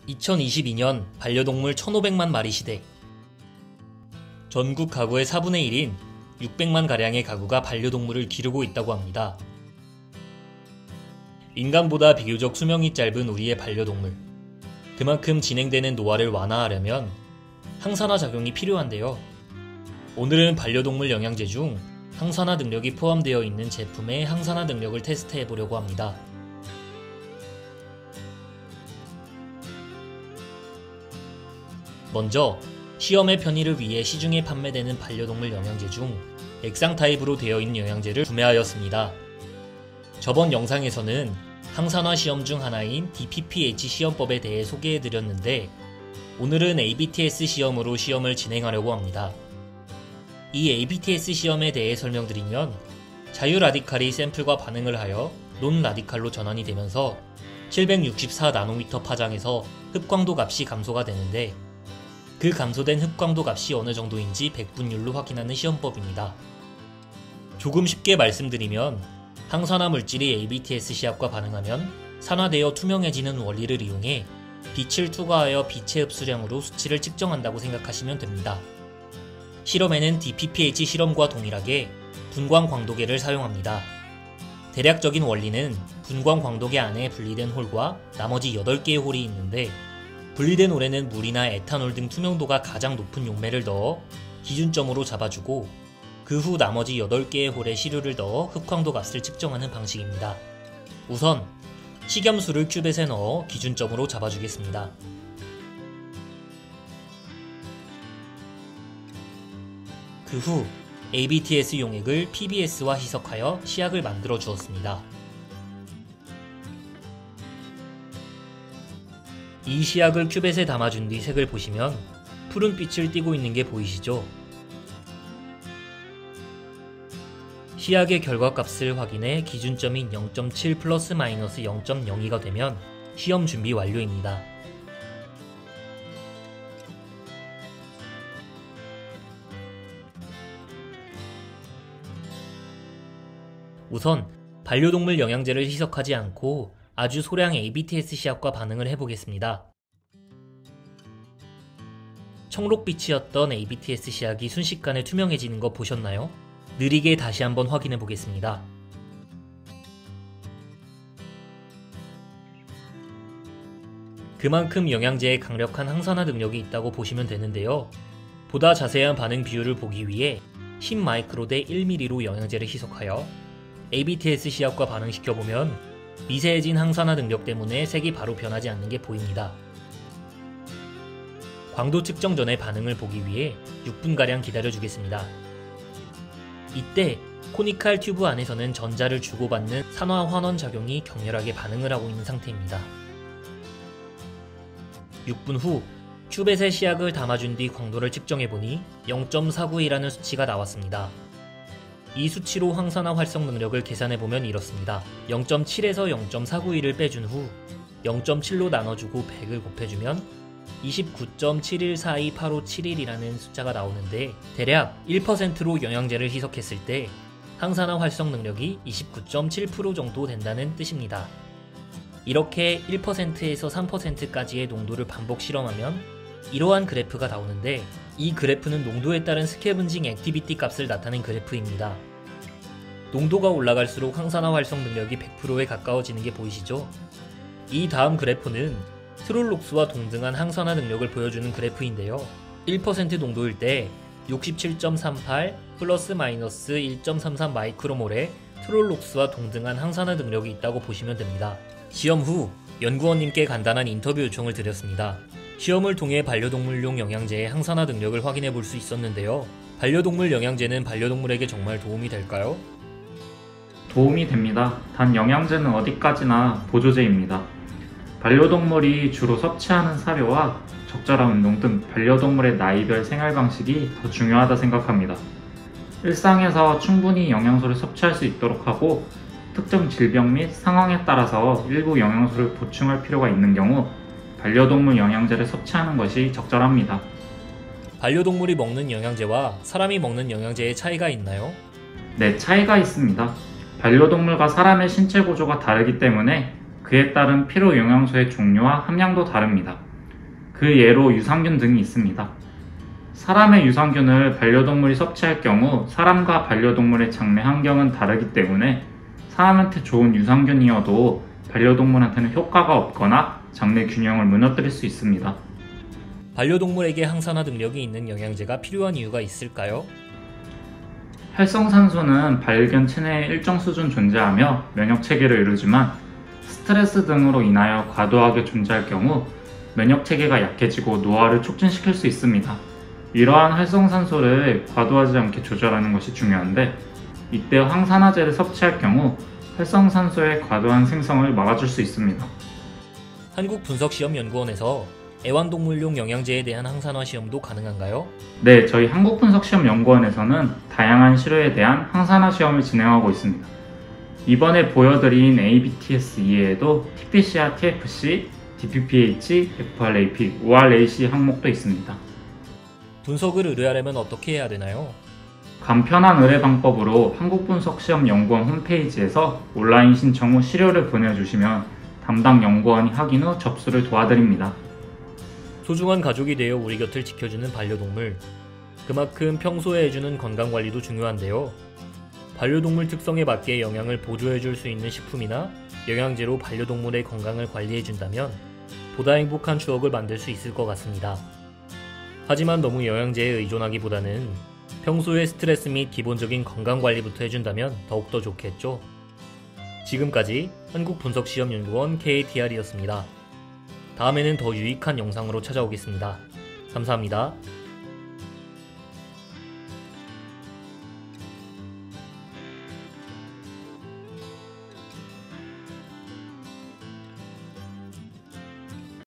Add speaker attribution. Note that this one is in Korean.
Speaker 1: 2022년 반려동물 1,500만 마리 시대. 전국 가구의 4분의 1인 600만 가량의 가구가 반려동물을 기르고 있다고 합니다. 인간보다 비교적 수명이 짧은 우리의 반려동물. 그만큼 진행되는 노화를 완화하려면 항산화 작용이 필요한데요. 오늘은 반려동물 영양제 중 항산화 능력이 포함되어 있는 제품의 항산화 능력을 테스트해 보려고 합니다. 먼저 시험의 편의를 위해 시중에 판매되는 반려동물 영양제 중 액상 타입으로 되어 있는 영양제를 구매하였습니다. 저번 영상에서는 항산화 시험 중 하나인 DPPH 시험법에 대해 소개해드렸는데 오늘은 ABTS 시험으로 시험을 진행하려고 합니다. 이 ABTS 시험에 대해 설명드리면 자유라디칼이 샘플과 반응을 하여 논라디칼로 전환이 되면서 764나노미터 파장에서 흡광도 값이 감소가 되는데 그 감소된 흡광도 값이 어느 정도인지 백분율로 확인하는 시험법입니다. 조금 쉽게 말씀드리면 항산화 물질이 ABTS 시합과 반응하면 산화되어 투명해지는 원리를 이용해 빛을 투과하여 빛의 흡수량으로 수치를 측정한다고 생각하시면 됩니다. 실험에는 DPPH 실험과 동일하게 분광 광도계를 사용합니다. 대략적인 원리는 분광 광도계 안에 분리된 홀과 나머지 8개의 홀이 있는데 분리된 홀에는 물이나 에탄올 등 투명도가 가장 높은 용매를 넣어 기준점으로 잡아주고 그 후 나머지 8개의 홀에 시료를 넣어 흡광도 값을 측정하는 방식입니다. 우선 식염수를 큐벳에 넣어 기준점으로 잡아주겠습니다. 그 후 ABTS 용액을 PBS와 희석하여 시약을 만들어 주었습니다. 이 시약을 큐벳에 담아준 뒤 색을 보시면 푸른빛을 띠고 있는 게 보이시죠? 시약의 결과값을 확인해 기준점인 0.7 플러스 마이너스 0.02가 되면 시험 준비 완료입니다. 우선 반려동물 영양제를 희석하지 않고 아주 소량 ABTS 시약과 반응을 해보겠습니다. 청록빛이었던 ABTS 시약이 순식간에 투명해지는 거 보셨나요? 느리게 다시 한번 확인해 보겠습니다. 그만큼 영양제에 강력한 항산화 능력이 있다고 보시면 되는데요. 보다 자세한 반응 비율을 보기 위해 10마이크로 대 1mm로 영양제를 희석하여 ABTS 시약과 반응시켜보면 미세해진 항산화 능력 때문에 색이 바로 변하지 않는 게 보입니다. 광도 측정 전에 반응을 보기 위해 6분가량 기다려주겠습니다. 이때 코니칼 튜브 안에서는 전자를 주고받는 산화 환원 작용이 격렬하게 반응을 하고 있는 상태입니다. 6분 후 큐벳에 시약을 담아준 뒤 광도를 측정해보니 0.492라는 수치가 나왔습니다. 이 수치로 항산화 활성 능력을 계산해보면 이렇습니다. 0.7에서 0.491을 빼준 후 0.7로 나눠주고 100을 곱해주면 29.71428571이라는 숫자가 나오는데 대략 1%로 영양제를 희석했을 때 항산화 활성 능력이 29.7% 정도 된다는 뜻입니다. 이렇게 1%에서 3%까지의 농도를 반복 실험하면 이러한 그래프가 나오는데 이 그래프는 농도에 따른 스캐븐징 액티비티 값을 나타낸 그래프입니다. 농도가 올라갈수록 항산화 활성 능력이 100%에 가까워지는 게 보이시죠? 이 다음 그래프는 트롤록스와 동등한 항산화 능력을 보여주는 그래프인데요. 1% 농도일 때 67.38 플러스 마이너스 1.33 마이크로몰의 트롤록스와 동등한 항산화 능력이 있다고 보시면 됩니다. 시험 후 연구원님께 간단한 인터뷰 요청을 드렸습니다. 시험을 통해 반려동물용 영양제의 항산화 능력을 확인해 볼 수 있었는데요. 반려동물 영양제는 반려동물에게 정말 도움이 될까요?
Speaker 2: 도움이 됩니다. 단 영양제는 어디까지나 보조제입니다. 반려동물이 주로 섭취하는 사료와 적절한 운동 등 반려동물의 나이별 생활 방식이 더 중요하다 생각합니다. 일상에서 충분히 영양소를 섭취할 수 있도록 하고 특정 질병 및 상황에 따라서 일부 영양소를 보충할 필요가 있는 경우 반려동물 영양제를 섭취하는 것이 적절합니다.
Speaker 1: 반려동물이 먹는 영양제와 사람이 먹는 영양제의 차이가 있나요?
Speaker 2: 네, 차이가 있습니다. 반려동물과 사람의 신체 구조가 다르기 때문에 그에 따른 필요 영양소의 종류와 함량도 다릅니다. 그 예로 유산균 등이 있습니다. 사람의 유산균을 반려동물이 섭취할 경우 사람과 반려동물의 장내 환경은 다르기 때문에 사람한테 좋은 유산균이어도 반려동물한테는 효과가 없거나 장내 균형을 무너뜨릴 수 있습니다.
Speaker 1: 반려동물에게 항산화 능력이 있는 영양제가 필요한 이유가 있을까요?
Speaker 2: 활성산소는 발견 체내에 일정 수준 존재하며 면역 체계를 이루지만 스트레스 등으로 인하여 과도하게 존재할 경우 면역 체계가 약해지고 노화를 촉진시킬 수 있습니다. 이러한 활성산소를 과도하지 않게 조절하는 것이 중요한데 이때 항산화제를 섭취할 경우 활성산소의 과도한 생성을 막아줄 수 있습니다.
Speaker 1: 한국분석시험연구원에서 애완동물용 영양제에 대한 항산화 시험도 가능한가요?
Speaker 2: 네, 저희 한국분석시험연구원에서는 다양한 시료에 대한 항산화 시험을 진행하고 있습니다. 이번에 보여드린 ABTS 이외에도 TPC와 TFC, DPPH, FRAP, ORAC 항목도 있습니다.
Speaker 1: 분석을 의뢰하려면 어떻게 해야 되나요?
Speaker 2: 간편한 의뢰 방법으로 한국분석시험연구원 홈페이지에서 온라인 신청 후 시료를 보내주시면 담당 연구원이 확인 후 접수를 도와드립니다.
Speaker 1: 소중한 가족이 되어 우리 곁을 지켜주는 반려동물. 그만큼 평소에 해주는 건강관리도 중요한데요. 반려동물 특성에 맞게 영양을 보조해줄 수 있는 식품이나 영양제로 반려동물의 건강을 관리해준다면 보다 행복한 추억을 만들 수 있을 것 같습니다. 하지만 너무 영양제에 의존하기보다는 평소에 스트레스 및 기본적인 건강관리부터 해준다면 더욱더 좋겠죠. 지금까지 한국분석시험연구원 KTR이었습니다. 다음에는 더 유익한 영상으로 찾아오겠습니다. 감사합니다.